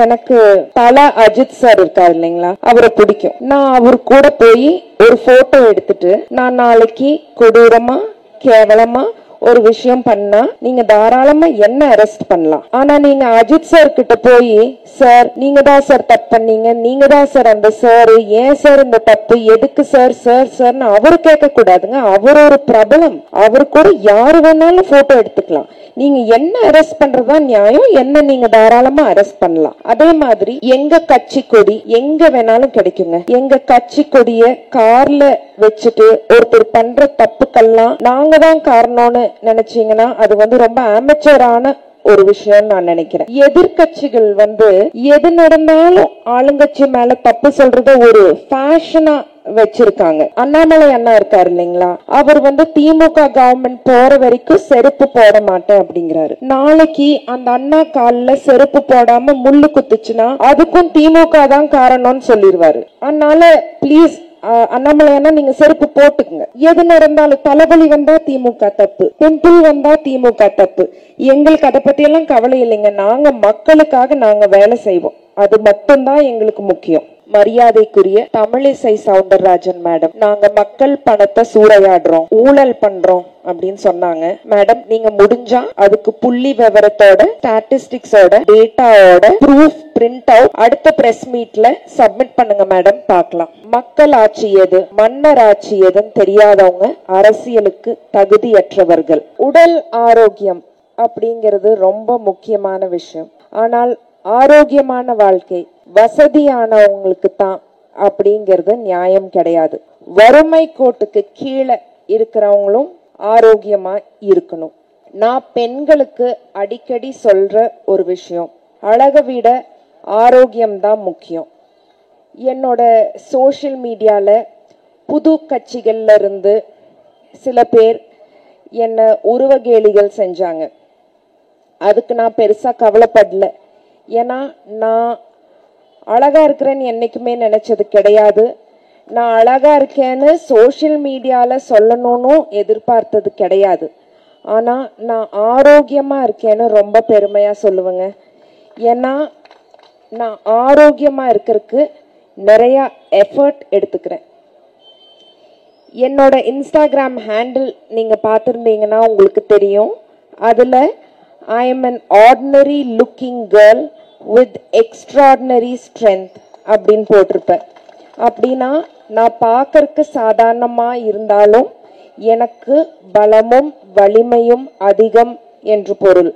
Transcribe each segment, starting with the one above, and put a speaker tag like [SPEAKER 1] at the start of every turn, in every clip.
[SPEAKER 1] எனக்கு தல அஜித் சார் இருக்காரு இல்லைங்களா, அவரை பிடிக்கும். நான் அவர் கூட போய் ஒரு போட்டோ எடுத்துட்டு நான் நாளைக்கு கொடூரமா கேவலமா ஒரு விஷயம் பண்ணா நீங்க தாராளமா என்ன அரெஸ்ட் பண்ணலாம். ஆனா நீங்க அஜித் சார் கிட்ட போய் சார் நீங்க தான் சார் தப்பு பண்ணீங்க, நீங்க தான் சார் அந்த சார், ஏன் சார் இந்த தப்பு, எதுக்கு சார் சார் சார்னு அவரு கேட்க கூடாதுங்க. அவர் ஒரு பிரபலம், அவரு கூட யாரு வேணாலும் போட்டோ எடுத்துக்கலாம். நீங்க என்ன அரெஸ்ட் பண்றதா நியாயம், என்ன நீங்க தாராளமா அரெஸ்ட் பண்ணலாம். அதே மாதிரி எங்க கட்சி கொடி எங்க வேணாலும் கிடைக்குங்க. எங்க கட்சி கொடிய கார்ல வச்சுட்டு ஒருத்தர் பண்ற தப்புக்கெல்லாம் நாங்க தான் காரணம்னு நினைச்சீங்கன்னா அது ரொம்ப அமெச்சரான ஒரு விஷயம் நான் நினைக்கிறேன். எதிர்கட்சிகள் எது நடந்தாலும் ஆளுங்கட்சி மேல தப்பு சொல்றத ஒரு ஃபேஷனா வச்சிருக்காங்க. அண்ணாமலை அண்ணா இருக்காரு இல்லைங்களா, அவர் திமுக கவர்மெண்ட் போற வரைக்கும் செருப்பு போட மாட்டேன் அப்படிங்கிறாரு. நாளைக்கு அந்த அண்ணா கால்ல செருப்பு போடாம முள்ளு குத்துச்சுன்னா அதுக்கும் திமுக தான் காரணம்னு சொல்லிடுவாரு. அதனால பிளீஸ் அண்ணாமலையானா நீங்க செருப்பு போட்டுக்குங்க. எது நடந்தாலும் தலைவலி வந்தா திமுக தப்பு, பிம்பிள் வந்தா திமுக தப்பு, எங்களுக்கு அதை பத்தி எல்லாம் கவலை இல்லைங்க. நாங்க மக்களுக்காக நாங்க வேலை செய்வோம், அது மட்டும்தான் எங்களுக்கு முக்கியம். மரியாதைக்குரிய தமிழிசை சவுந்தரராஜன் மேடம், நாங்க மக்கள் பணத்தை சூறையாடுறோம், ஊழல் பண்றோம் அப்படின்னு சொன்னாங்க. மேடம் நீங்க முடிஞ்சா அதுக்கு புள்ளி விவரத்தோட ஸ்டாட்டிஸ்டிக்ஸோட டேட்டாவோட ப்ரூஃப் பிரிண்ட் அவுட் அடுத்த பிரஸ் மீட்ல சப்மிட் பண்ணுங்க மேடம், பார்க்கலாம். மக்கள் ஆட்சி எது மன்னர் ஆட்சி எதுன்னு தெரியாதவங்க அரசியலுக்கு தகுதியற்றவர்கள். உடல் ஆரோக்கியம் அப்படிங்கிறது ரொம்ப முக்கியமான விஷயம். ஆனால் ஆரோக்கியமான வாழ்க்கை வசதியானவங்களுக்கு தான் அப்படிங்கிறது நியாயம் கிடையாது. வறுமை கோட்டுக்கு கீழே இருக்கிறவங்களும் ஆரோக்கியமா இருக்கணும். நான் பெண்களுக்கு அடிக்கடி சொல்ற ஒரு விஷயம், அழகை விட ஆரோக்கியம் தான் முக்கியம். என்னோட சோசியல் மீடியால புது கட்சிகள்ல இருந்து சில பேர் என்ன உருவகேலிகள் செஞ்சாங்க. அதுக்கு நான் பெருசா கவலைப்படல. ஏன்னா நான் அழகா இருக்கிறேன்னு என்னைக்குமே நினைச்சது கிடையாது. நான் அழகா இருக்கேன்னு சோசியல் மீடியால சொல்லணும்னு எதிர்பார்த்தது கிடையாது. ஆனா நான் ஆரோக்கியமா இருக்கேன்னு ரொம்ப பெருமையா சொல்லுவேங்க. ஏன்னா நான் ஆரோக்கியமா இருக்கிறதுக்கு நிறைய எஃபர்ட் எடுத்துக்கிறேன். என்னோட இன்ஸ்டாகிராம் ஹேண்டில் நீங்க பார்த்திருந்தீங்கன்னா உங்களுக்கு தெரியும். அதுல I am an ordinary looking girl with extraordinary strength அப்படின்னு போட்டிருப்பேன். அப்படின்னா நான் பார்க்கறதுக்கு சாதாரணமா இருந்தாலும் எனக்கு பலமும் வலிமையும் அதிகம் என்று பொருள்.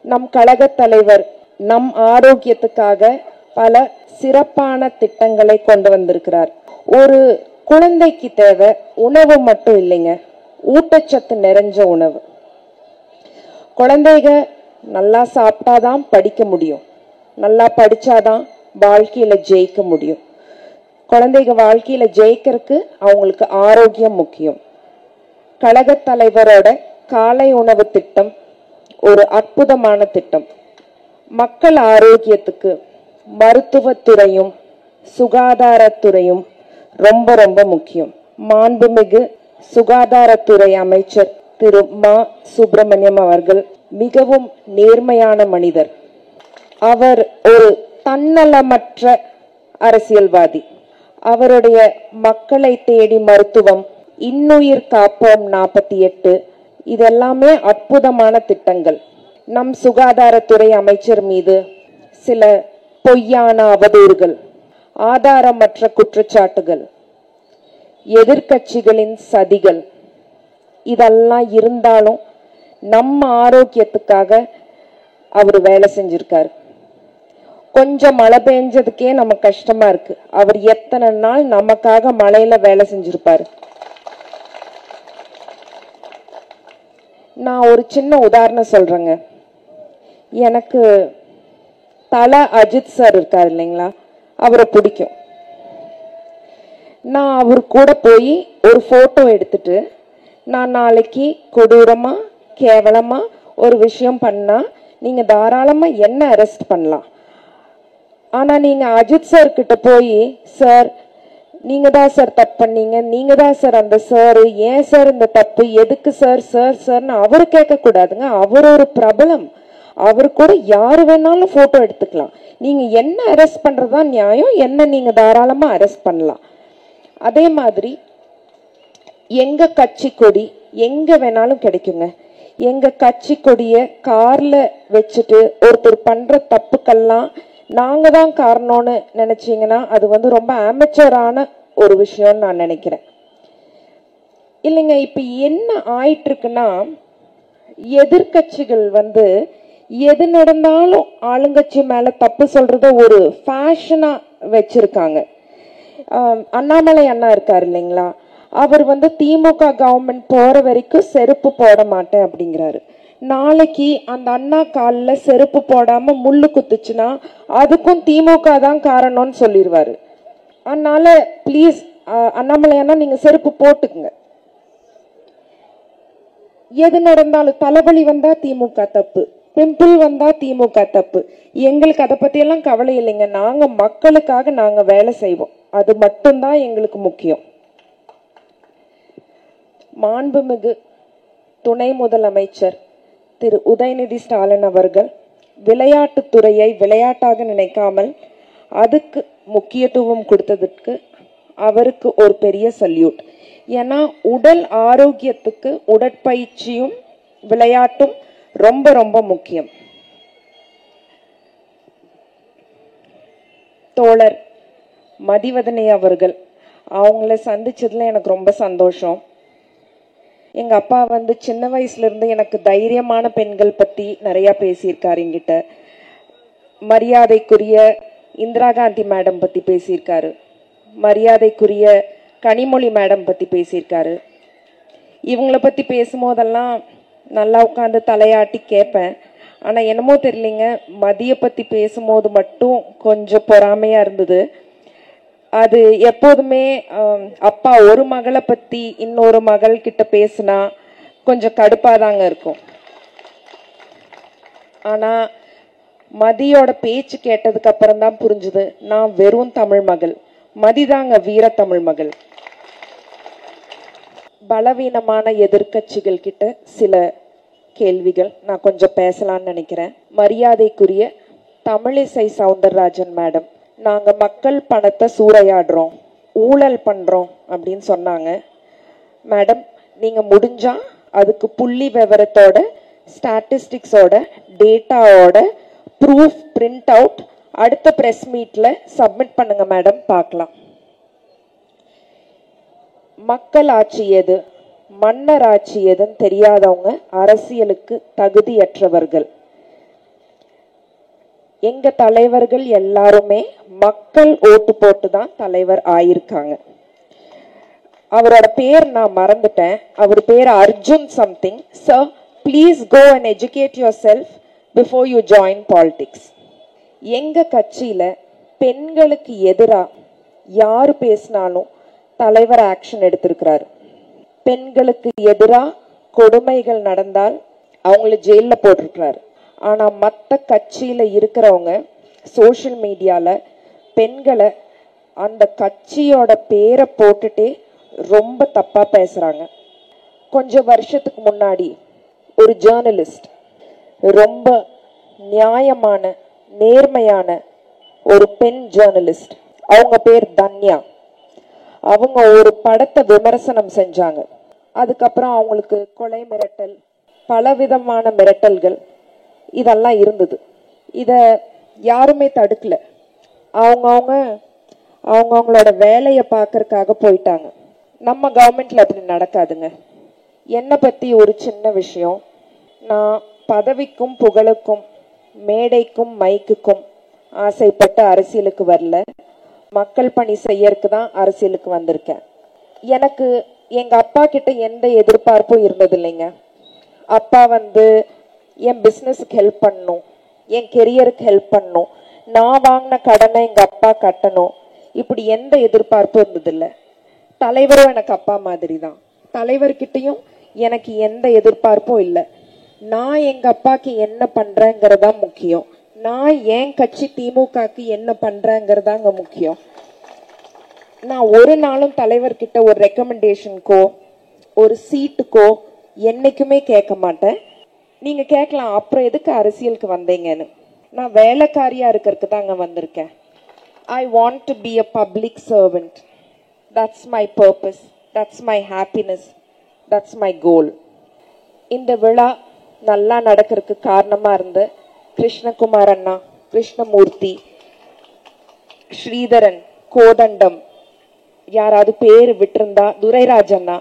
[SPEAKER 1] நம் கழக தலைவர் நம் ஆரோக்கியத்துக்காக பல சிறப்பான திட்டங்களை கொண்டு வந்திருக்கிறார். ஒரு குழந்தைக்கு தேவை உணவு மட்டும் இல்லைங்க, ஊட்டச்சத்து நிறைஞ்ச உணவு. குழந்தைங்க நல்லா சாப்பிட்டாதான் படிக்க முடியும், நல்லா படிச்சாதான் வாழ்க்கையில ஜெயிக்க முடியும். குழந்தைங்க வாழ்க்கையில ஜெயிக்கிறதுக்கு அவங்களுக்கு ஆரோக்கியம் முக்கியம். கழக தலைவரோட காலை உணவு திட்டம் ஒரு அற்புதமான திட்டம். மக்கள் ஆரோக்கியத்துக்கு மருத்துவத்துறையும் சுகாதாரத்துறையும் ரொம்ப ரொம்ப முக்கியம். மாண்புமிகு சுகாதாரத்துறை அமைச்சர் திரு மா சுப்பிரமணியம் அவர்கள் மிகவும் நேர்மையான மனிதர். அவர் ஒரு தன்னலமற்ற அரசியல்வாதி. அவருடைய மக்களை தேடி மருத்துவம், இன்னுயிர் காப்போம் 48 இதெல்லாமே அற்புதமான திட்டங்கள். நம் சுகாதாரத்துறை அமைச்சர் மீது சில பொய்யான அவதூறுகள், ஆதாரமற்ற குற்றச்சாட்டுகள், எதிர்கட்சிகளின் சதிகள் இதெல்லாம் இருந்தாலும் நம்ம ஆரோக்கியத்துக்காக அவர் வேலை செஞ்சிருக்காரு. கொஞ்சம் மழை பெஞ்சதுக்கே நம்ம கஷ்டமா இருக்கு. அவர் எத்தனை நாள் நமக்காக மழையில வேலை செஞ்சிருப்பாரு. நான் ஒரு சின்ன உதாரணம் சொல்றேங்க. எனக்கு தல அஜித் சார் இருக்காரு இல்லைங்களா, அவரை பிடிக்கும். நான் அவர் கூட போய் ஒரு போட்டோ எடுத்துட்டு நான் நாளைக்கு கொடூரமா கேவலமா ஒரு விஷயம் பண்ணா நீங்க தாராளமா என்ன அரெஸ்ட் பண்ணலாம். ஆனா நீங்க அஜித் சார் கிட்ட போய் சார் நீங்க தான் சார் தப்பு பண்ணீங்க, நீங்க தான் சார் அந்த சார், ஏன் சார் இந்த தப்பு, எதுக்கு சார் சார் சார்னு அவரு கேட்க கூடாதுங்க. அவர் ஒரு பிரபலம், அவர் கூட யாரு வேணாலும் போட்டோ எடுத்துக்கலாம். நீங்க என்ன அரெஸ்ட் பண்றதா நியாயம், என்ன நீங்க தாராளமா அரெஸ்ட் பண்ணலாம். அதே மாதிரி எங்க கட்சி கொடி எங்க வேணாலும் கிடைக்குங்க. எங்க கட்சி கொடிய கார்ல வச்சுட்டு ஒருத்தர் பண்ற தப்புக்கெல்லாம் நாங்க தான் காரணம்னு நினைச்சீங்கன்னா அது ரொம்ப அமெச்சரான ஒரு விஷயம்னு நான் நினைக்கிறேன். இல்லைங்க, இப்ப என்ன ஆயிட்டு இருக்குன்னா, எதிர்கட்சிகள் எது நடந்தாலும் ஆளுங்கட்சி மேல தப்பு சொல்றத ஒரு ஃபேஷனா வச்சிருக்காங்க. அண்ணாமலை அண்ணா இருக்காரு இல்லைங்களா, அவர் திமுக கவர்மெண்ட் போற வரைக்கும் செருப்பு போட மாட்டேன் அப்படிங்கிறாரு. நாளைக்கு அந்த அண்ணா காலில் செருப்பு போடாம முள்ளு குத்துச்சுன்னா அதுக்கும் திமுக தான் காரணம்னு சொல்லிடுவாரு. அதனால பிளீஸ் அண்ணாமலை அண்ணா நீங்க செருப்பு போட்டுக்குங்க. எது நடந்தாலும் தலைவலி வந்தா திமுக தப்பு, பிம்பிள் வந்தா திமுக தப்பு. எங்களுக்கு அதை பத்தி எல்லாம் கவலை இல்லைங்க. நாங்க மக்களுக்காக நாங்க வேலை செய்வோம், அது மட்டும்தான் எங்களுக்கு முக்கியம். மாண்புமிகு துணை முதலமைச்சர் திரு உதயநிதி ஸ்டாலின் அவர்கள் விளையாட்டுத்துறையை விளையாட்டாக நினைக்காமல் அதுக்கு முக்கியத்துவம் கொடுத்ததற்கு அவருக்கு ஒரு பெரிய சல்யூட். ஏன்னா உடல் ஆரோக்கியத்துக்கு உடற்பயிற்சியும் விளையாட்டும் ரொம்ப ரொம்ப முக்கியம். தோழர் மதிவதனி அவர்கள், அவங்கள சந்திச்சதுல எனக்கு ரொம்ப சந்தோஷம். எங்க அப்பா சின்ன வயசுல இருந்து எனக்கு தைரியமான பெண்கள் பத்தி நிறைய பேசியிருக்காரு. என்கிட்ட மரியாதைக்குரிய இந்திரா காந்தி மேடம் பத்தி பேசியிருக்காரு, மரியாதைக்குரிய கனிமொழி மேடம் பத்தி பேசியிருக்காரு. இவங்களை பத்தி பேசும்போதெல்லாம் நல்லா உட்காந்து தலையாட்டி கேட்பேன். ஆனா என்னமோ தெரியலங்க, மதிய பத்தி பேசும்போது மட்டும் கொஞ்சம் பொறாமையா இருந்தது. அது எப்போதுமே அப்பா ஒரு மகளை பத்தி இன்னொரு மகள் கிட்ட பேசினா கொஞ்சம் கடுப்பாதாங்க இருக்கும். ஆனா மதியோட பேச்சு கேட்டதுக்கு அப்புறம் தான் புரிஞ்சுது, நான் வெறும் தமிழ் மகள், மதிதாங்க வீர தமிழ் மகள். பலவீனமான எதிர்கட்சிகள் கிட்ட சில கேள்விகள் நான் கொஞ்சம் பேசலாம்னு நினைக்கிறேன். மரியாதைக்குரிய தமிழிசை சவுந்தரராஜன் மேடம், நாங்க மக்கள் பணத்தை சூறையாடுறோம், ஊழல் பண்றோம் அப்படின்னு சொன்னாங்க. மேடம், நீங்க முடிஞ்சா அதுக்கு புள்ளி விவரத்தோட, ஸ்டாட்டிஸ்டிக்ஸோட, டேட்டாவோட ப்ரூஃப் பிரிண்ட் அவுட் அடுத்த பிரஸ் மீட்ல சப்மிட் பண்ணுங்க மேடம், பார்க்கலாம். மக்கள் ஆட்சி எது, மன்னர் ஆட்சி எதுன்னு தெரியாதவங்க அரசியலுக்கு தகுதியற்றவர்கள். எங்க தலைவர்கள் எல்லாருமே மக்கள் ஓட்டு போட்டு தான் தலைவர் ஆயிருக்காங்க. அவரோட பேர் நான் மறந்துட்டேன், அவர் பேர் Arjun something. Sir, please go and educate yourself before you join politics. எங்க கட்சியில பெண்களுக்கு எதிராக யாரு பேசினாலும் தலைவர் ஆக்ஷன் எடுத்திருக்கிறாரு. பெண்களுக்கு எதிராக கொடுமைகள் நடந்தால் அவங்கள ஜெயில போட்டிருக்கிறாரு. ஆனா மற்ற கட்சியில இருக்கிறவங்க சோஷியல் மீடியால பெண்களை அந்த கட்சியோட பேரை போட்டுட்டே ரொம்ப தப்பா பேசுறாங்க. கொஞ்சம் வருஷத்துக்கு முன்னாடி ஒரு ஜேர்னலிஸ்ட், ரொம்ப நியாயமான நேர்மையான ஒரு பெண் ஜேர்னலிஸ்ட், அவங்க பேர் தன்யா, அவங்க ஒரு படத்தை விமர்சனம் செஞ்சாங்க. அதுக்கப்புறம் அவங்களுக்கு கொலை மிரட்டல், பலவிதமான மிரட்டல்கள் இதெல்லாம் இருந்தது. இத யாருமே தடுக்கல. அவங்கவுங்களோட வேலையை பார்க்கறதுக்காக போயிட்டாங்க. நம்ம கவர்மெண்ட்ல அப்படி நடக்காதுங்க. என்னை பத்தி ஒரு சின்ன விஷயம், நான் பதவிக்கும் புகழுக்கும் மேடைக்கும் மைக்குக்கும் ஆசைப்பட்டு அரசியலுக்கு வரல, மக்கள் பணி செய்யறதுக்கு தான் அரசியலுக்கு வந்திருக்கேன். எனக்கு எங்க அப்பா கிட்ட எந்த எதிர்பார்ப்பும் இருந்தது இல்லைங்க. அப்பா என் பிஸ்னஸுக்கு ஹெல்ப் பண்ணணும், என் கெரியருக்கு ஹெல்ப் பண்ணணும், நான் வாங்கின கடனை எங்க அப்பா கட்டணும், இப்படி எந்த எதிர்பார்ப்பும் இருந்ததில்லை. தலைவரும் எனக்கு அப்பா மாதிரி தான். தலைவர்கிட்டையும் எனக்கு எந்த எதிர்பார்ப்பும் இல்லை. நான் எங்க அப்பாக்கு என்ன பண்றேங்கிறதா முக்கியம். நான் என் கட்சி திமுகக்கு என்ன பண்றேங்கிறதாங்க முக்கியம். நான் ஒரு நாளும் தலைவர்கிட்ட ஒரு ரெக்கமெண்டேஷனுக்கோ ஒரு சீட்டுக்கோ என்னைக்குமே கேட்க மாட்டேன். நீங்க கேட்கலாம், அப்புறம் எதுக்கு அரசியலுக்கு வந்தீங்கன்னு. நான் வேலைக்காரியா இருக்கிறதுக்கு தாங்க வந்திருக்கேன். I want to be a public servant. That's my purpose. That's my happiness. That's my goal. இந்த விழா நல்லா நடக்கிறதுக்கு காரணமா இருந்து கிருஷ்ணகுமார் அண்ணா, கிருஷ்ணமூர்த்தி, ஸ்ரீதரன், கோதண்டம், யாராவது பேரு விட்டிருந்தா, துரைராஜ் அண்ணா,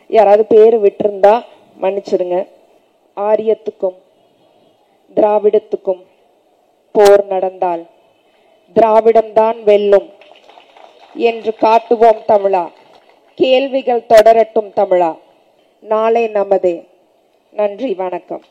[SPEAKER 1] யாராவது பேரு விட்டிருந்தா மன்னிச்சிடுங்க. ஆரியத்துக்கும் திராவிடத்துக்கும் போர் நடந்தால் திராவிடம்தான் வெல்லும் என்று காட்டுவோம் தமிழா. கேள்விகள் தொடரட்டும் தமிழா. நாளை நமதே. நன்றி, வணக்கம்.